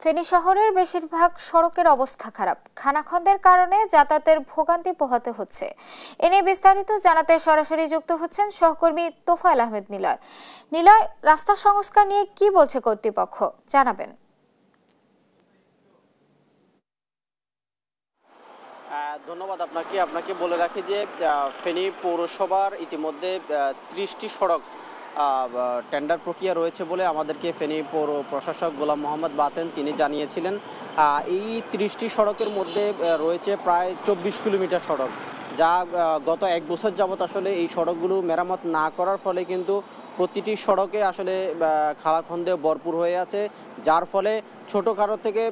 ফেনী শহরের বেশিরভাগ সড়কের অবস্থা খারাপ। খানাখন্দের কারণে যাতায়াতের ভোগান্তি পোহাতে হচ্ছে। এ নিয়ে বিস্তারিত জানাতে সরাসরি যুক্ত হচ্ছেন সহকর্মী তোফায়েল আহমেদ নিলয়। নিলয়, রাস্তা সংস্কার নিয়ে কি বলছে কর্তৃপক্ষ, জানাবেন। ধন্যবাদ আপনাকে বলে রাখি যে ফেনী পৌরসভার ইতিমধ্যে 30টি সড়ক টেন্ডার প্রক্রিয়া রয়েছে বলে আমাদেরকে ফেনী পৌর প্রশাসক গোলাম মোহাম্মদ বাতেন তিনি জানিয়েছিলেন। এই 30টি সড়কের মধ্যে রয়েছে প্রায় 24 কিলোমিটার সড়ক, যা গত এক বছর যাবত আসলে এই সড়কগুলো মেরামত না করার ফলে কিন্তু প্রতিটি সড়কে আসলে খালাখন্দে ভরপুর হয়ে আছে, যার ফলে ছোটোখাটো থেকে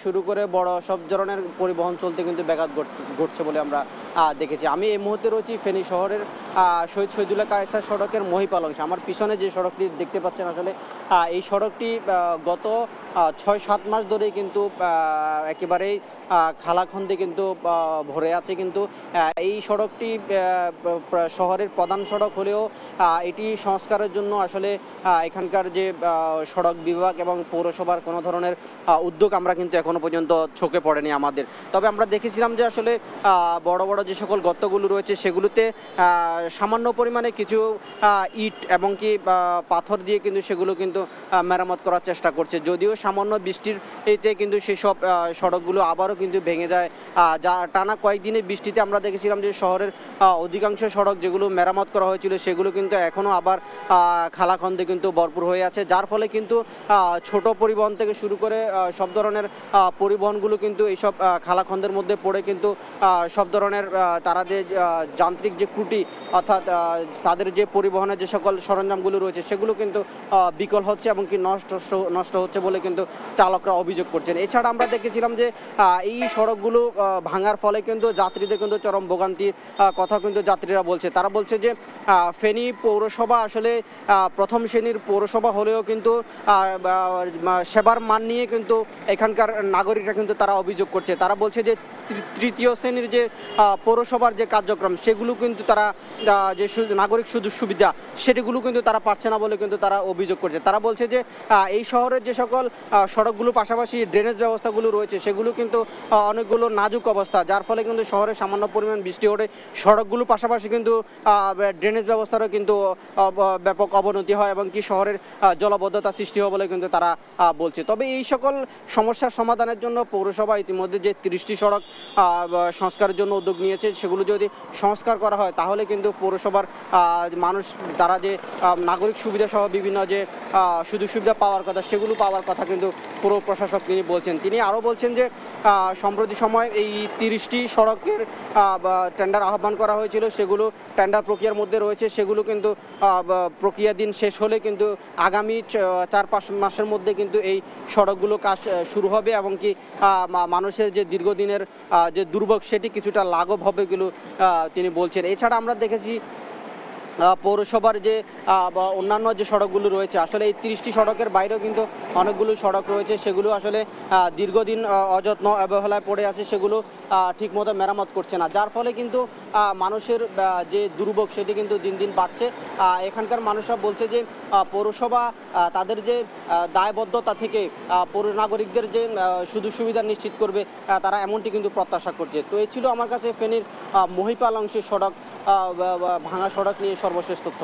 শুরু করে বড় সব ধরনের পরিবহন চলতে কিন্তু ব্যাঘাত ঘটছে বলে আমরা দেখেছি। আমি এই মুহূর্তে রয়েছি ফেনী শহরের শহীদ শহীদুল্লাহ কায়সার সড়কের মহিপাল অংশে। আমার পিছনে যে সড়কটি দেখতে পাচ্ছেন আসলে এই সড়কটি গত 6-7 মাস ধরেই কিন্তু একেবারেই খালাখন্দে কিন্তু ভরে আছে। কিন্তু এই সড়কটি শহরের প্রধান সড়ক হলেও এটি সংস্কারের জন্য আসলে এখানকার যে সড়ক বিভাগ এবং পৌরসভার কোনো ধরনের উদ্যোগ আমরা কিন্তু এখনো পর্যন্ত চোখে পড়েনি আমাদের। তবে আমরা দেখেছিলাম যে আসলে বড় বড় যে সকল গর্তগুলো রয়েছে সেগুলোতে সামান্য পরিমাণে কিছু ইট এবং কি পাথর দিয়ে কিন্তু সেগুলো কিন্তু মেরামত করার চেষ্টা করছে, যদিও সামান্য বৃষ্টির এতে কিন্তু সেসব সড়কগুলো আবারও কিন্তু ভেঙে যায়। যা টানা কয়েকদিনের বৃষ্টিতে আমরা দেখেছিলাম যে শহরের অধিকাংশ সড়ক যেগুলো মেরামত করা হয়েছিল সেগুলো কিন্তু এখনও আবার খালাখন্দে কিন্তু ভরপুর হয়ে আছে, যার ফলে কিন্তু ছোট পরিবহন থেকে শুরু করে সব ধরনের পরিবহনগুলো কিন্তু এইসব খালাখন্দের মধ্যে পড়ে কিন্তু সব ধরনের তারা যে যান্ত্রিক যে ত্রুটি অর্থাৎ তাদের যে পরিবহনের যে সকল সরঞ্জামগুলো রয়েছে সেগুলো কিন্তু বিকল হচ্ছে এবং কি নষ্ট হচ্ছে বলে কিন্তু চালকরা অভিযোগ করছেন। এছাড়া আমরা দেখেছিলাম যে এই সড়কগুলো ভাঙার ফলে কিন্তু যাত্রীদের কিন্তু চরম ভোগান্তির কথা কিন্তু যাত্রীরা বলছে। তারা বলছে যে ফেনী পৌরসভা আসলে প্রথম শ্রেণীর পৌরসভা হলেও কিন্তু সেবার মান নিয়ে কিন্তু এখানকার নাগরিকরা কিন্তু তারা অভিযোগ করছে। তারা বলছে যে তৃতীয় শ্রেণীর যে পৌরসভার যে কার্যক্রম সেগুলো কিন্তু তারা যে নাগরিক সুযোগ সুবিধা সেটিগুলো কিন্তু তারা পাচ্ছে না বলে কিন্তু তারা অভিযোগ করছে। তারা বলছে যে এই শহরের যে সকল সড়কগুলো পাশাপাশি ড্রেনেজ ব্যবস্থাগুলো রয়েছে সেগুলো কিন্তু অনেকগুলো নাজুক অবস্থা, যার ফলে কিন্তু শহরে সামান্য পরিমাণ বৃষ্টি হলে সড়কগুলো পাশাপাশি কিন্তু ড্রেনেজ ব্যবস্থারও কিন্তু ব্যাপক অবনতি হয় এবং কি শহরের জলাবদ্ধতা সৃষ্টি হয় বলে কিন্তু তারা বলছে। তবে এই সকল সমস্যার সমাধানের জন্য পৌরসভা ইতিমধ্যে যে 30টি সড়ক সংস্কারের জন্য উদ্যোগ নিয়েছে, সেগুলো যদি সংস্কার করা হয় তাহলে কিন্তু পৌরসভার মানুষ তারা যে নাগরিক সুবিধা সহ বিভিন্ন যে সুযোগ সুবিধা পাওয়ার কথা সেগুলো পাওয়ার কথা কিন্তু পৌর প্রশাসক তিনি বলছেন। তিনি আরও বলছেন যে সম্প্রতি সময় এই 30টি সড়কের টেন্ডার আহ্বান করা হয়েছিল, সেগুলো টেন্ডার প্রক্রিয়ার মধ্যে রয়েছে, সেগুলো কিন্তু প্রক্রিয়াধীন শেষ হলে কিন্তু আগামী 4-5 মাসের মধ্যে কিন্তু এই সড়কগুলো কাজ শুরু হবে এবং কি মানুষের যে দীর্ঘদিনের যে দুর্ভোগ সেটি কিছুটা লাঘব হবে বলে তিনি বলছেন। এছাড়া আমরা দেখেছি পৌরসভার যে অন্যান্য যে সড়কগুলো রয়েছে আসলে এই 30টি সড়কের বাইরেও কিন্তু অনেকগুলো সড়ক রয়েছে, সেগুলো আসলে দীর্ঘদিন অযত্ন অবহেলায় পড়ে আছে, সেগুলো ঠিকমতো মেরামত করছে না, যার ফলে কিন্তু মানুষের যে দুর্ভোগ সেটি কিন্তু দিন দিন বাড়ছে। এখানকার মানুষরা বলছে যে পৌরসভা তাদের যে দায়বদ্ধতা থেকে পৌর নাগরিকদের যে সুযোগ সুবিধা নিশ্চিত করবে তারা এমনটি কিন্তু প্রত্যাশা করছে। তো এই ছিল আমার কাছে ফেনীর মহিপাল অংশের সড়ক ভাঙা সড়ক নিয়ে সর্বশেষ তথ্য।